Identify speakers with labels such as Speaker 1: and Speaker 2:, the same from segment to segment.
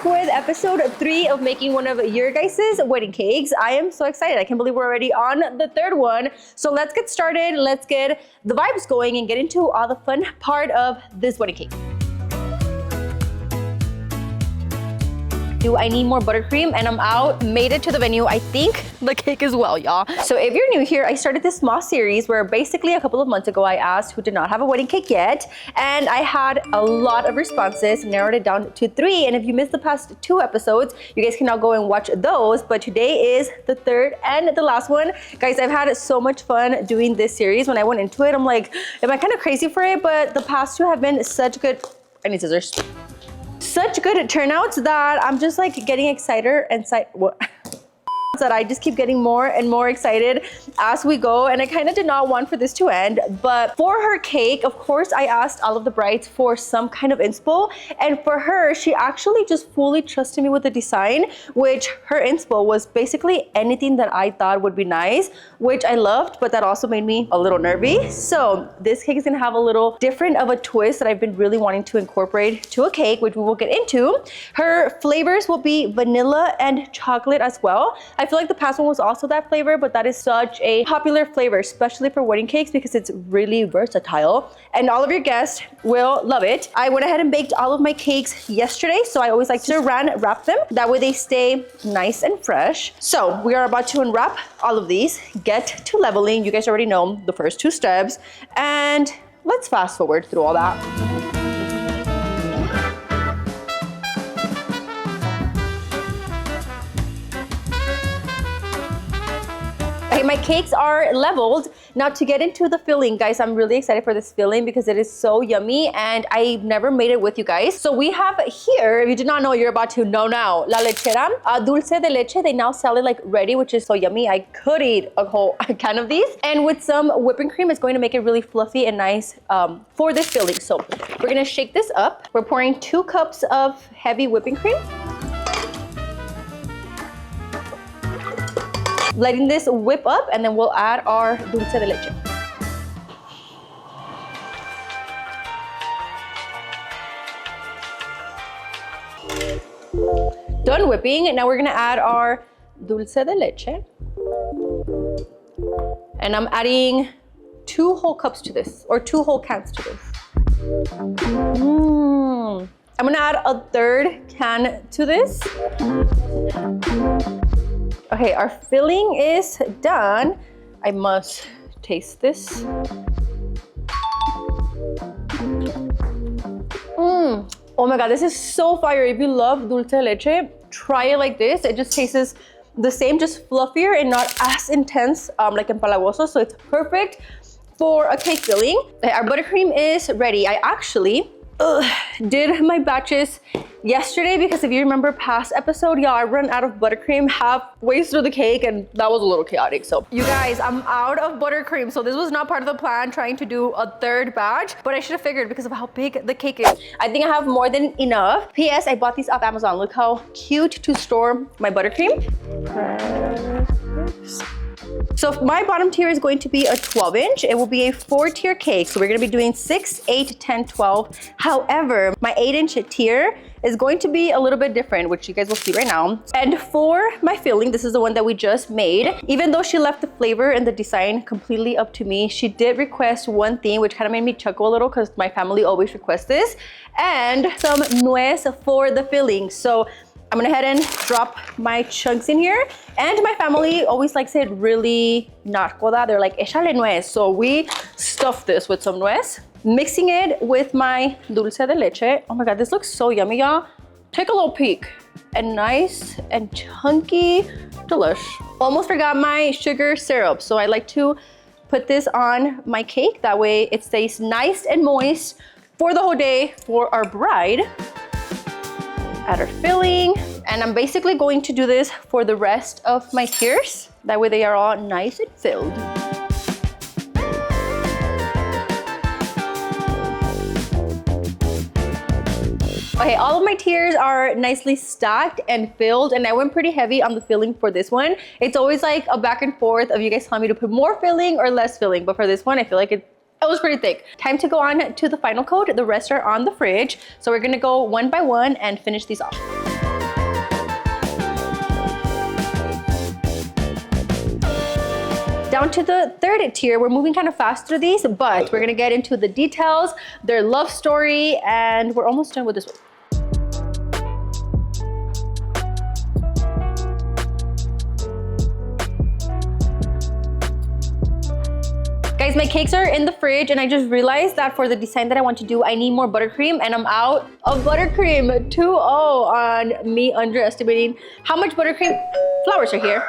Speaker 1: back with episode 3 of making one of your guys' wedding cakes. I am so excited. I can't believe we're already on the third one. So let's get started. Let's get the vibes going and get into all the fun part of this wedding cake. I need more buttercream and I'm out, made it to the venue. I think the cake as well, y'all. So if you're new here, I started this small series where basically a couple of months ago I asked who did not have a wedding cake yet, and I had a lot of responses, narrowed it down to 3. And if you missed the past 2 episodes, you guys can now go and watch those. But today is the third and the last one. Guys, I've had so much fun doing this series. When I went into it, I'm like, am I kind of crazy for it? But the past 2 have been such good, I need scissors. Such good turnouts that I'm just like getting excited and that I just keep getting more and more excited as we go. And I kind of did not want for this to end, but for her cake, of course, I asked all of the brides for some kind of inspo. And for her, she actually just fully trusted me with the design, which her inspo was basically anything that I thought would be nice, which I loved, but that also made me a little nervy. So this cake is gonna have a little different of a twist that I've been really wanting to incorporate to a cake, which we will get into. Her flavors will be vanilla and chocolate as well. I feel like the past one was also that flavor, but that is such a popular flavor, especially for wedding cakes, because it's really versatile and all of your guests will love it. I went ahead and baked all of my cakes yesterday, so I always like to wrap them. That way they stay nice and fresh. So we are about to unwrap all of these, get to leveling. You guys already know the first 2 steps, and let's fast forward through all that. My cakes are leveled. Now to get into the filling, guys, I'm really excited for this filling because it is so yummy and I've never made it with you guys. So we have here, if you did not know, you're about to know now, la lechera, dulce de leche. They now sell it like ready, which is so yummy. I could eat a whole can of these. And with some whipping cream, it's going to make it really fluffy and nice for this filling. So we're gonna shake this up. We're pouring 2 cups of heavy whipping cream. Letting this whip up, and then we'll add our dulce de leche. Done whipping, and now we're gonna add our dulce de leche. And I'm adding 2 whole cups to this, or 2 whole cans to this. I'm gonna add a 3rd can to this. Okay, our filling is done. I must taste this. Oh my God, this is so fire. If you love dulce de leche, try it like this. It just tastes the same, just fluffier and not as intense like empalagoso. So it's perfect for a cake filling. Okay, our buttercream is ready. I actually did my batches yesterday because if you remember past episode, y'all, I ran out of buttercream halfway through the cake and that was a little chaotic. So you guys, I'm out of buttercream. So this was not part of the plan, trying to do a 3rd batch, but I should have figured because of how big the cake is. I think I have more than enough. P.S. I bought these off Amazon. Look how cute to store my buttercream. So my bottom tier is going to be a 12-inch. It will be a 4-tier cake. So we're gonna be doing 6, 8, 10, 12. However, my 8-inch tier is going to be a little bit different, which you guys will see right now. And for my filling, this is the one that we just made. Even though she left the flavor and the design completely up to me, she did request one thing, which kind of made me chuckle a little because my family always requests this, and some nuez for the filling. So I'm gonna head and drop my chunks in here. And my family always likes it really not coda. They're like, échale nuez. So we stuffed this with some nuez, mixing it with my dulce de leche. Oh my God, this looks so yummy, y'all. Take a little peek. And nice and chunky, delish. Almost forgot my sugar syrup. So I like to put this on my cake. That way it stays nice and moist for the whole day for our bride. Add our filling, and I'm basically going to do this for the rest of my tiers. That way they are all nice and filled. Okay, all of my tiers are nicely stacked and filled, and I went pretty heavy on the filling for this one. It's always like a back and forth of you guys telling me to put more filling or less filling, but for this one, I feel like it was pretty thick. Time to go on to the final coat. The rest are on the fridge. So we're gonna go one by one and finish these off. Down to the third tier. We're moving kind of fast through these, but we're gonna get into the details, their love story, and we're almost done with this one. Guys, my cakes are in the fridge and I just realized that for the design that I want to do, I need more buttercream and I'm out of buttercream. 2-0 on me underestimating how much buttercream. Flowers are here.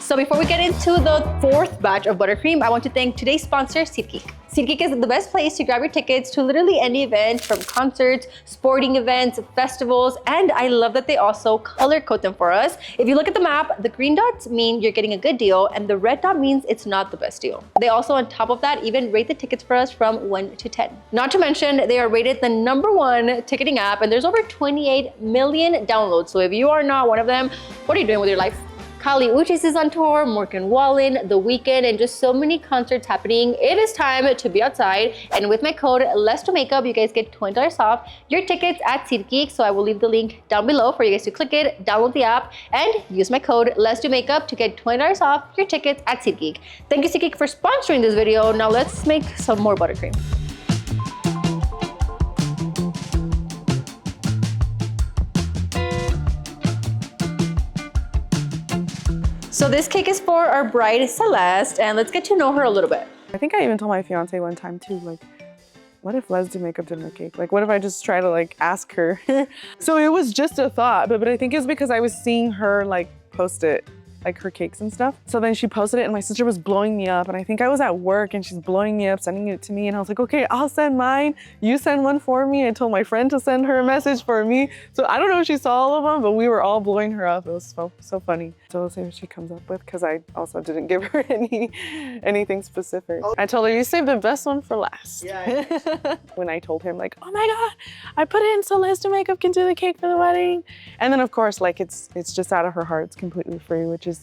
Speaker 1: So before we get into the fourth batch of buttercream, I want to thank today's sponsor, SeatGeek. SeatGeek is the best place to grab your tickets to literally any event, from concerts, sporting events, festivals, and I love that they also color code them for us. If you look at the map, the green dots mean you're getting a good deal and the red dot means it's not the best deal. They also, on top of that, even rate the tickets for us from 1 to 10. Not to mention, they are rated the #1 ticketing app and there's over 28 million downloads. So if you are not one of them, what are you doing with your life? Kali Uchis is on tour, Morgan Wallen, The Weeknd, and just so many concerts happening. It is time to be outside. And with my code LESTOMAKEUP, you guys get $20 off your tickets at SeatGeek. So I will leave the link down below for you guys to click it, download the app, and use my code LESTOMAKEUP to get $20 off your tickets at SeatGeek. Thank you, SeatGeek, for sponsoring this video. Now let's make some more buttercream. So this cake is for our bride, Celeste, and let's get to know her a little bit.
Speaker 2: I think I even told my fiance one time too, like, what if Les do makeup dinner cake? Like, what if I just try to like ask her? So it was just a thought, but I think it was because I was seeing her like post it, like her cakes and stuff. So then she posted it and my sister was blowing me up and I think I was at work and she's blowing me up, sending it to me. And I was like, okay, I'll send mine. You send one for me. I told my friend to send her a message for me. So I don't know if she saw all of them, but we were all blowing her up. It was so funny. So we'll see what she comes up with because I also didn't give her anything specific. I told her, you saved the best one for last. Yeah. When I told him like, oh my God, I put it in so Les do Makeup can do the cake for the wedding. And then of course, like it's just out of her heart. It's completely free, which is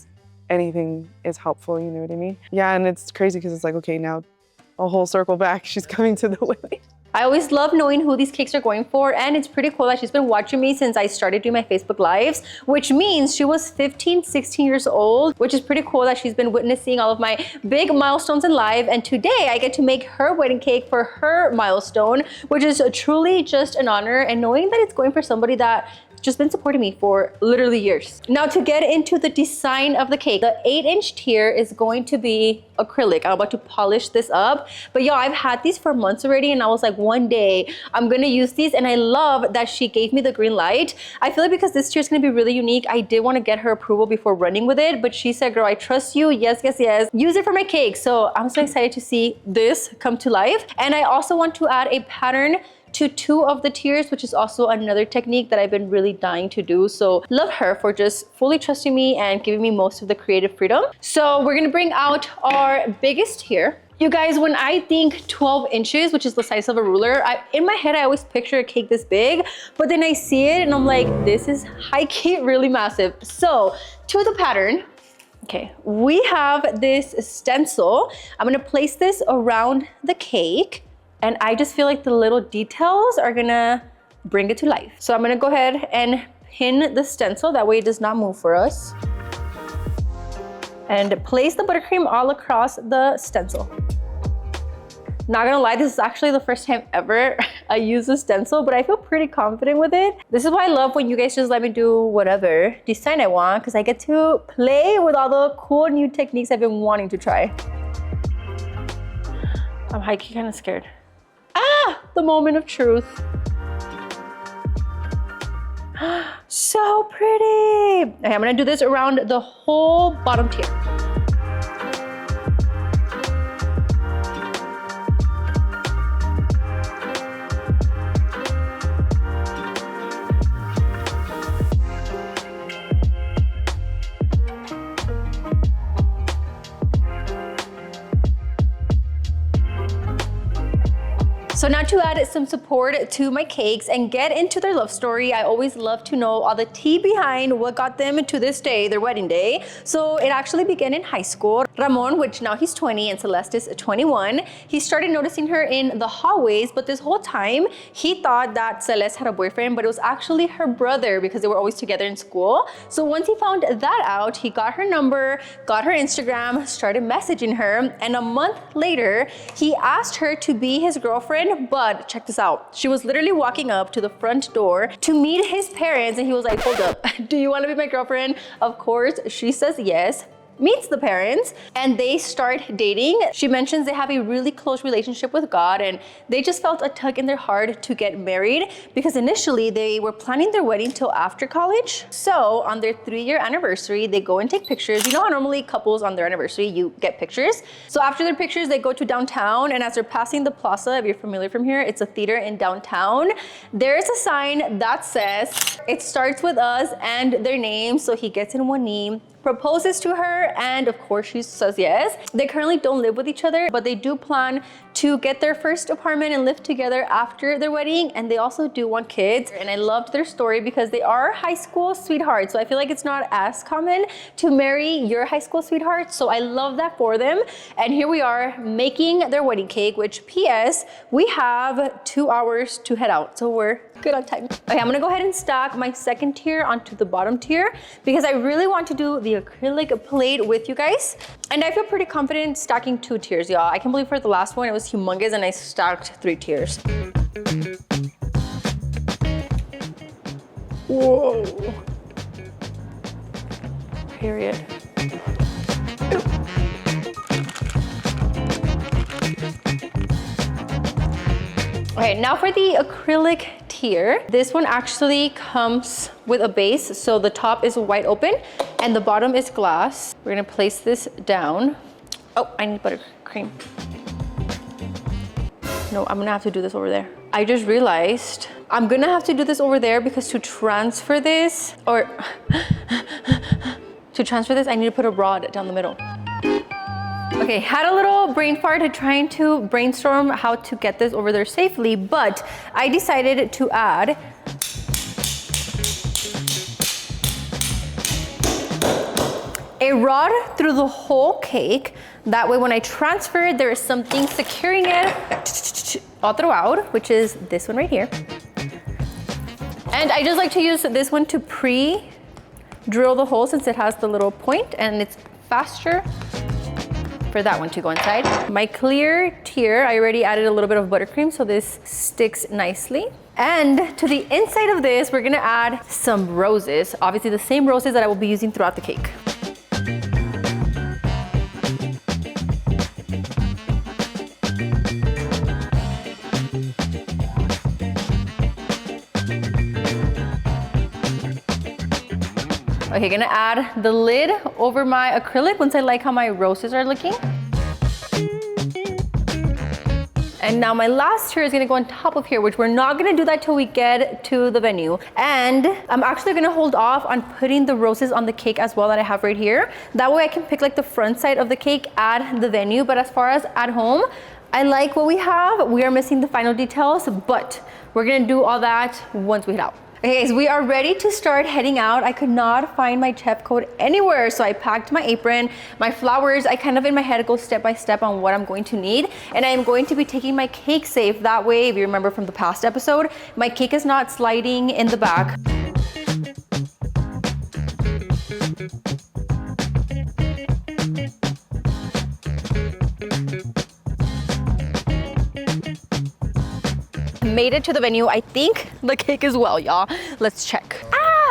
Speaker 2: anything is helpful, you know what I mean? Yeah, and it's crazy because it's like, okay, now a whole circle back, she's coming to the wedding.
Speaker 1: I always love knowing who these cakes are going for, and it's pretty cool that she's been watching me since I started doing my Facebook Lives, which means she was 15, 16 years old, which is pretty cool that she's been witnessing all of my big milestones in life. And today I get to make her wedding cake for her milestone, which is truly just an honor, and knowing that it's going for somebody that just been supporting me for literally years. Now to get into the design of the cake, the 8-inch tier is going to be acrylic. I'm about to polish this up. But y'all, I've had these for months already and I was like, one day I'm gonna use these, and I love that she gave me the green light. I feel like because this tier is gonna be really unique, I did want to get her approval before running with it, but she said, girl, I trust you. Yes, yes, yes. Use it for my cake. So I'm so excited to see this come to life. And I also want to add a pattern to 2 of the tiers, which is also another technique that I've been really dying to do. So love her for just fully trusting me and giving me most of the creative freedom. So we're gonna bring out our biggest tier. You guys, when I think 12 inches, which is the size of a ruler, in my head, I always picture a cake this big, but then I see it and I'm like, this is high-key really massive. So to the pattern, okay, we have this stencil. I'm gonna place this around the cake. And I just feel like the little details are gonna bring it to life. So I'm gonna go ahead and pin the stencil, that way it does not move for us. And place the buttercream all across the stencil. Not gonna lie, this is actually the first time ever I use a stencil, but I feel pretty confident with it. This is why I love when you guys just let me do whatever design I want, because I get to play with all the cool new techniques I've been wanting to try. I'm high-key kind of scared. The moment of truth. So pretty. Okay, I'm gonna do this around the whole bottom tier. So now to add some support to my cakes and get into their love story, I always love to know all the tea behind what got them to this day, their wedding day. So it actually began in high school. Ramon, which now he's 20 and Celeste is 21, he started noticing her in the hallways, but this whole time he thought that Celeste had a boyfriend, but it was actually her brother because they were always together in school. So once he found that out, he got her number, got her Instagram, started messaging her, and a month later, he asked her to be his girlfriend, but check this out. She was literally walking up to the front door to meet his parents, and he was like, hold up, do you want to be my girlfriend? Of course, she says yes. Meets the parents and they start dating. She mentions they have a really close relationship with God and they just felt a tug in their heart to get married because initially they were planning their wedding till after college. So on their 3-year anniversary, they go and take pictures. You know how normally couples on their anniversary, you get pictures. So after their pictures, they go to downtown, and as they're passing the plaza, if you're familiar from here, it's a theater in downtown. There's a sign that says, it starts with us and their name. So he gets in one knee, proposes to her, and of course she says yes. They currently don't live with each other, but they do plan to get their first apartment and live together after their wedding, and they also do want kids. And I loved their story because they are high school sweethearts, so I feel like it's not as common to marry your high school sweetheart, so I love that for them. And here we are making their wedding cake, which PS, we have 2 hours to head out, so we're good on time. Okay, I'm gonna go ahead and stack my second tier onto the bottom tier because I really want to do the acrylic plate with you guys. And I feel pretty confident stacking 2 tiers, y'all. I can't believe for the last one, it was humongous and I stacked 3 tiers. Whoa. Period. Okay, now for the acrylic tier. This one actually comes with a base, so the top is wide open and the bottom is glass. We're gonna place this down. Oh, I need buttercream. No, I'm gonna have to do this over there. I just realized I'm gonna have to do this over there because to transfer this, I need to put a rod down the middle. Okay, had a little brain fart trying to brainstorm how to get this over there safely, but I decided to add a rod through the whole cake. That way when I transfer it, there is something securing it all throughout, which is this one right here. And I just like to use this one to pre-drill the hole since it has the little point and it's faster for that one to go inside. My clear tier, I already added a little bit of buttercream so this sticks nicely. And to the inside of this, we're gonna add some roses. Obviously the same roses that I will be using throughout the cake. Okay, gonna add the lid over my acrylic once I like how my roses are looking. And now my last tier is gonna go on top of here, which we're not gonna do that till we get to the venue. And I'm actually gonna hold off on putting the roses on the cake as well that I have right here. That way I can pick like the front side of the cake at the venue. But as far as at home, I like what we have. We are missing the final details, but we're gonna do all that once we head out. Okay guys, we are ready to start heading out. I could not find my chef coat anywhere, so I packed my apron, my flowers. I kind of in my head go step by step on what I'm going to need, and I am going to be taking my cake safe. That way, if you remember from the past episode, my cake is not sliding in the back. Made it to the venue. I think the cake as well, y'all. Let's check.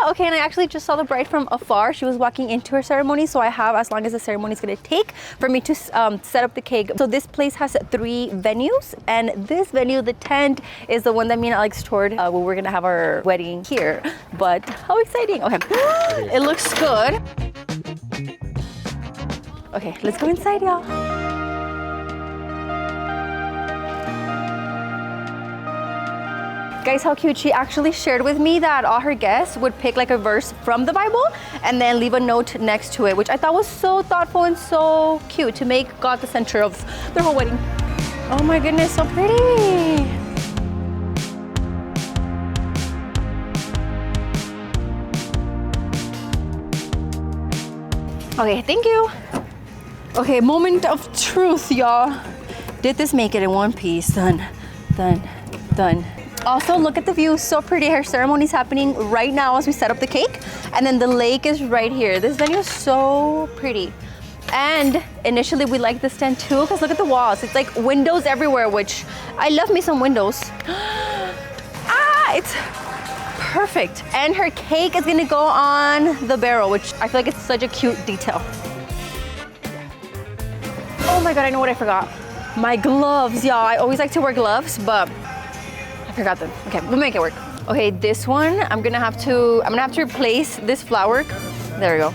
Speaker 1: Okay, and I actually just saw the bride from afar. She was walking into her ceremony, so I have as long as the ceremony is gonna take for me to set up the cake. So this place has 3 venues, and this venue, the tent, is the one that me and Alex toured where we're gonna have our wedding here. But how exciting. Okay, it looks good. Okay, let's go inside, y'all. Guys, how cute. She actually shared with me that all her guests would pick like a verse from the Bible and then leave a note next to it, which I thought was so thoughtful and so cute to make God the center of their whole wedding. Oh my goodness, so pretty. Okay, thank you. Okay, moment of truth, y'all. Did this make it in one piece? Done, done, done. Also, look at the view, so pretty. Her ceremony is happening right now as we set up the cake. And then the lake is right here. This venue is so pretty. And initially we liked this tent too, because look at the walls. It's like windows everywhere, which I love me some windows. It's perfect. And her cake is gonna go on the barrel, which I feel like it's such a cute detail. Oh my God, I know what I forgot. My gloves, y'all. I always like to wear gloves, but I forgot them. Okay, we'll make it work. Okay, this one, I'm gonna have to replace this flower. There we go.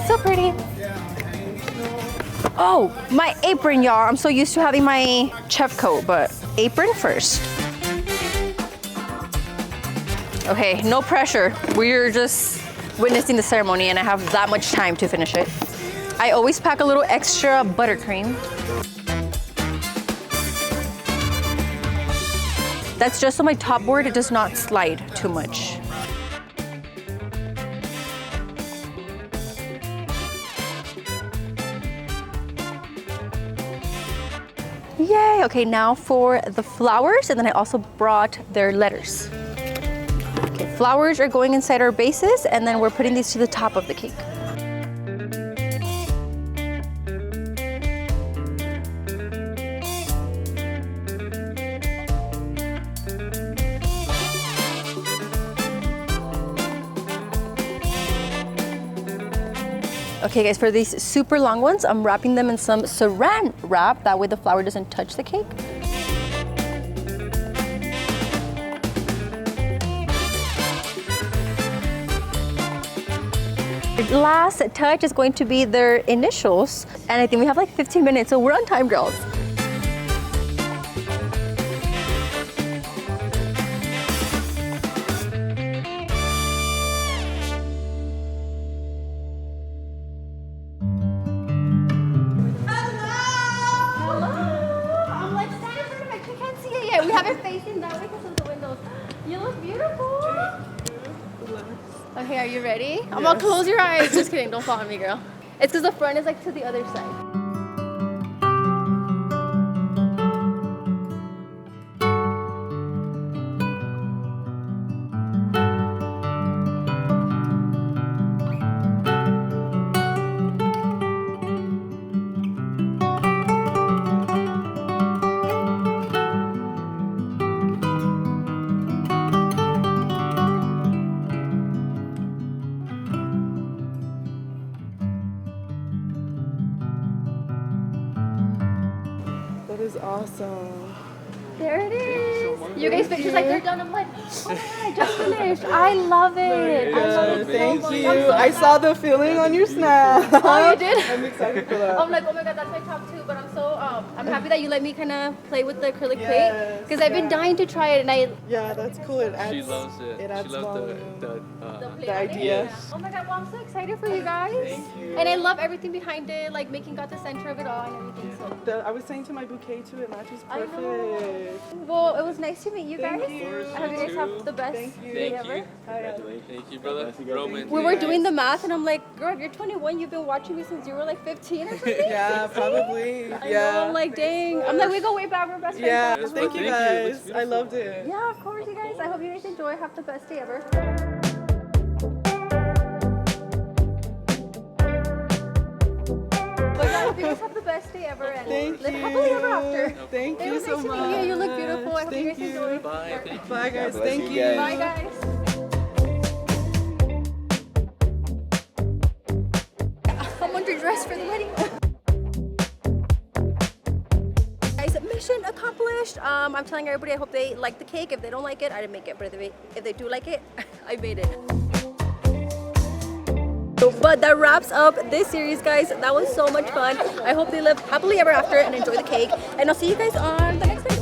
Speaker 1: So pretty. Oh, my apron, y'all. I'm so used to having my chef coat, but apron first. Okay, no pressure. We're just witnessing the ceremony and I have that much time to finish it. I always pack a little extra buttercream. That's just so my top board, it does not slide too much. Yay, okay, now for the flowers, and then I also brought their letters. Okay, flowers are going inside our bases, and then we're putting these to the top of the cake. Okay guys, for these super long ones, I'm wrapping them in some saran wrap. That way the flower doesn't touch the cake. The last touch is going to be their initials. And I think we have like 15 minutes, so we're on time, girls. We have it facing that way because of the windows. You look beautiful. Okay, are you ready? Yes. I'm gonna close your eyes. Just kidding, don't fall on me, girl. It's because the front is like to the other side.
Speaker 2: That is awesome.
Speaker 1: There it is. You guys pictures like they're done. I'm like, oh my God, I just finished. I love it. I love it.
Speaker 2: Thank
Speaker 1: so
Speaker 2: you.
Speaker 1: much. So
Speaker 2: I saw the feeling on your snap.
Speaker 1: Oh, you did?
Speaker 2: I'm excited for that.
Speaker 1: I'm like, oh my God, that's my top two. But I'm so, I'm happy that you let me kind of play with the acrylic
Speaker 2: Yes,
Speaker 1: paint. Because I've been dying to try it. And I
Speaker 2: Yeah, that's cool. It adds,
Speaker 3: She loves it.
Speaker 2: It adds
Speaker 3: She loves
Speaker 2: volume.
Speaker 1: the
Speaker 2: idea.
Speaker 1: Oh my God, well, I'm so excited for you guys.
Speaker 3: Thank you.
Speaker 1: And I love everything behind it, like making God the center of it all and everything. So,
Speaker 2: I was saying to my bouquet too, it matches
Speaker 1: I
Speaker 2: perfect.
Speaker 1: know. Well, it was nice to meet you
Speaker 2: Thank
Speaker 1: guys.
Speaker 2: you.
Speaker 1: I hope you guys have the best
Speaker 2: Thank you.
Speaker 1: day
Speaker 3: Thank
Speaker 1: ever.
Speaker 3: you. Thank you, brother. Roman.
Speaker 1: We were doing the math and I'm like, girl, if you're 21, you've been watching me since you were like 15 or something.
Speaker 2: Yeah,
Speaker 1: 16?
Speaker 2: probably.
Speaker 1: I
Speaker 2: Yeah.
Speaker 1: know, I'm like, dang. I'm like, we go way back, we're best friends.
Speaker 2: Yeah,
Speaker 3: Yes,
Speaker 2: thank
Speaker 3: but
Speaker 2: you
Speaker 3: thank you. It looks
Speaker 2: guys. I loved it.
Speaker 1: Yeah, of course, you guys. I hope you guys enjoy. Have the best day ever. But yeah, I hope you guys have the best day ever and
Speaker 2: Thank
Speaker 1: live
Speaker 2: you.
Speaker 1: happily ever after.
Speaker 2: Thank
Speaker 1: It
Speaker 2: you
Speaker 1: was
Speaker 2: so
Speaker 1: nice to
Speaker 2: much.
Speaker 1: meet you. You look beautiful. I hope you
Speaker 2: Thank
Speaker 1: guys enjoy.
Speaker 3: Bye. Thank you.
Speaker 2: Bye guys.
Speaker 4: bless
Speaker 2: Thank
Speaker 4: you
Speaker 2: you.
Speaker 4: guys.
Speaker 1: Bye, guys. I'm underdressed for the wedding. Guys, mission accomplished. I'm telling everybody I hope they like the cake. If they don't like it, I didn't make it. But if they do like it, I made it. But that wraps up this series, guys. That was so much fun. I hope they live happily ever after and enjoy the cake. And I'll see you guys on the next video.